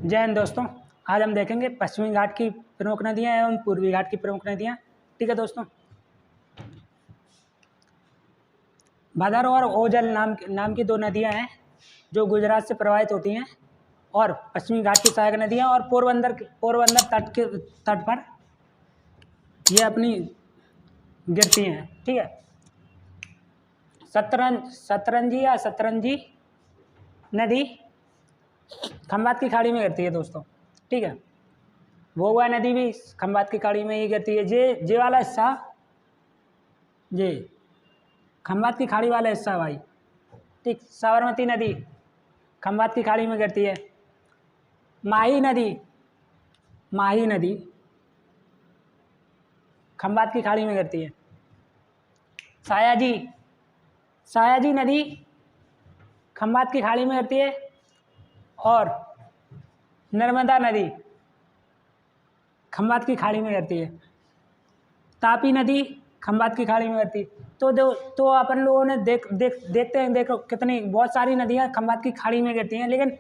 जय हिंद दोस्तों। आज हम देखेंगे पश्चिमी घाट की प्रमुख नदियां एवं पूर्वी घाट की प्रमुख नदियां। ठीक है दोस्तों। भदर और ओजल नाम की दो नदियां हैं जो गुजरात से प्रवाहित होती हैं और पश्चिमी घाट की सहायक नदियां और पोरबंदर तट पर ये अपनी गिरती हैं। ठीक है। सतरंजी नदी खंबात की खाड़ी में गिरती है दोस्तों। ठीक है। भोगवा नदी भी खंबात की खाड़ी में ही गिरती है। जे वाला हिस्सा ये खंबात की खाड़ी वाला हिस्सा भाई। ठीक। साबरमती नदी खंबात की खाड़ी में गिरती है। माही नदी खंबात की खाड़ी में गिरती है। सायाजी नदी खंबात की खाड़ी में गिरती है और नर्मदा नदी खंबात की खाड़ी में गिरती है। तापी नदी खंबात की खाड़ी में गिरती है। तो अपन लोगों ने देखते हैं। देखो कितनी बहुत सारी नदियां खंबात की खाड़ी में गिरती हैं, लेकिन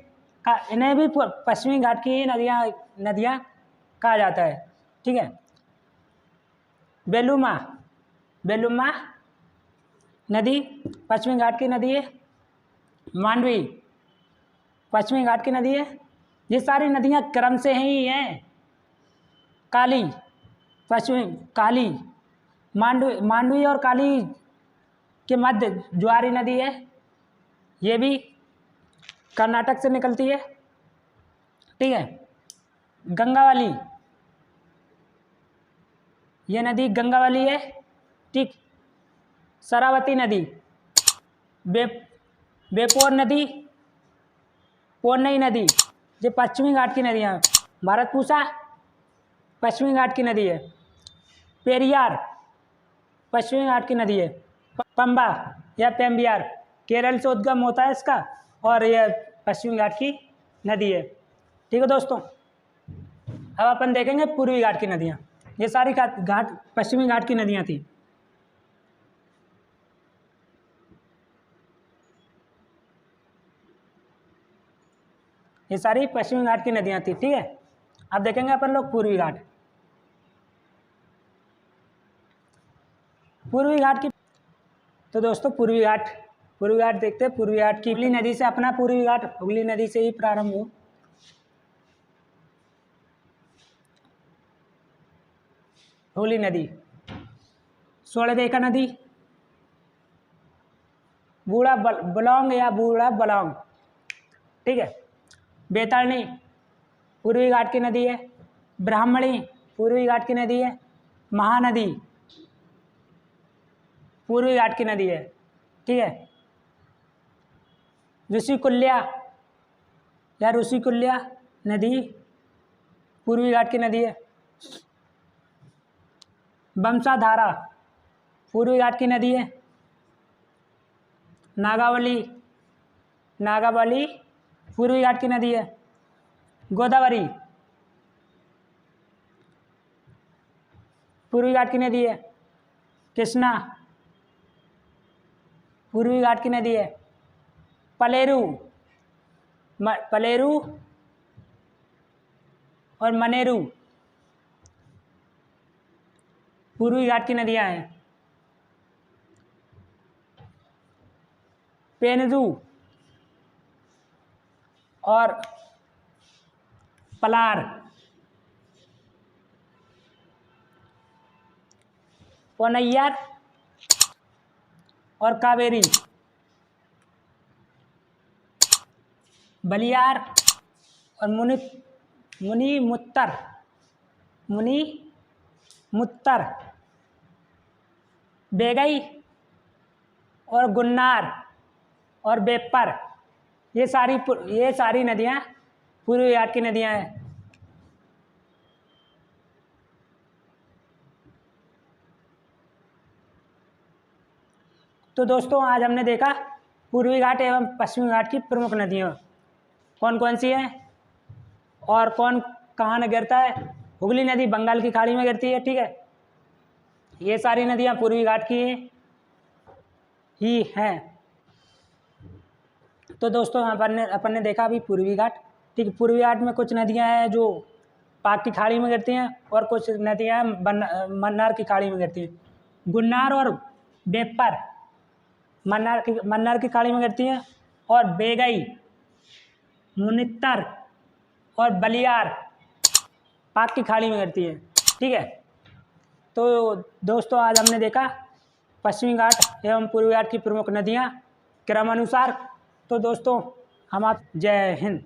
इन्हें भी पश्चिमी घाट की ही नदियां कहा जाता है। ठीक है। बेलुमा नदी पश्चिमी घाट की नदी है। मांडवी पश्चिमी घाट की नदी है। ये सारी नदियां क्रम से ही हैं। काली मांडवी और काली के मध्य ज्वारी नदी है। ये भी कर्नाटक से निकलती है। ठीक है। गंगावली ये नदी गंगावली है। ठीक। शरावती नदी बेपोर नदी पोरनई नदी ये पश्चिमी घाट की नदियाँ। भारतपूसा पश्चिमी घाट की नदी है। पेरियार पश्चिमी घाट की नदी है। पंबा या पेम्बियार केरल से उद्गम होता है इसका और यह पश्चिमी घाट की नदी है। ठीक है दोस्तों। अब अपन देखेंगे पूर्वी घाट की नदियाँ। ये सारी घाट पश्चिमी घाट की नदियाँ थी। ये सारी पश्चिमी घाट की नदियाँ थी। ठीक है। अब देखेंगे अपन लोग पूर्वी घाट की। तो दोस्तों पूर्वी घाट देखते हैं। पूर्वी घाट की हुगली नदी से अपना पूर्वी घाट हुगली नदी से ही प्रारंभ हो। हुगली नदी, स्वर्णरेखा नदी, बूढ़ा बलौंग या बूढ़ा बलौंग। ठीक है। बैतरणी पूर्वी घाट की नदी है। ब्राह्मणी पूर्वी घाट की नदी है। महानदी पूर्वी घाट की नदी है। ठीक है। ऋषिकुल्या नदी पूर्वी घाट की नदी है। बमसाधारा पूर्वी घाट की नदी है। नागावली पूर्वी घाट की नदी है। गोदावरी पूर्वी घाट की नदी है। कृष्णा पूर्वी घाट की नदी है। पलेरू और मनेरू पूर्वी घाट की नदियां हैं। पेनरू और पलार पोन्नैयार और कावेरी, बलियार और मुनि मुत्तर, बेगई और गुन्नार और बेपर। ये सारी नदियाँ पूर्वी घाट की नदियाँ हैं। तो दोस्तों आज हमने देखा पूर्वी घाट एवं पश्चिमी घाट की प्रमुख नदियाँ कौन कौन सी हैं और कौन कहाँ न गिरता है। हुगली नदी बंगाल की खाड़ी में गिरती है। ठीक है। ये सारी नदियाँ पूर्वी घाट की ही हैं। तो दोस्तों अपन ने देखा अभी पूर्वी घाट ठीक है। पूर्वी घाट में कुछ नदियाँ हैं जो पाक की खाड़ी में गिरती हैं और कुछ नदियाँ मन्नार की खाड़ी में गिरती हैं। गुन्नार और बेपर मन्नार की खाड़ी में गिरती हैं, और बेगई, मुनित्तर और बलियार पाक की खाड़ी में गिरती है। ठीक है। तो दोस्तों आज हमने देखा पश्चिमी घाट एवं पूर्वी घाट की प्रमुख नदियाँ क्रमानुसार। तो दोस्तों हम आप जय हिंद।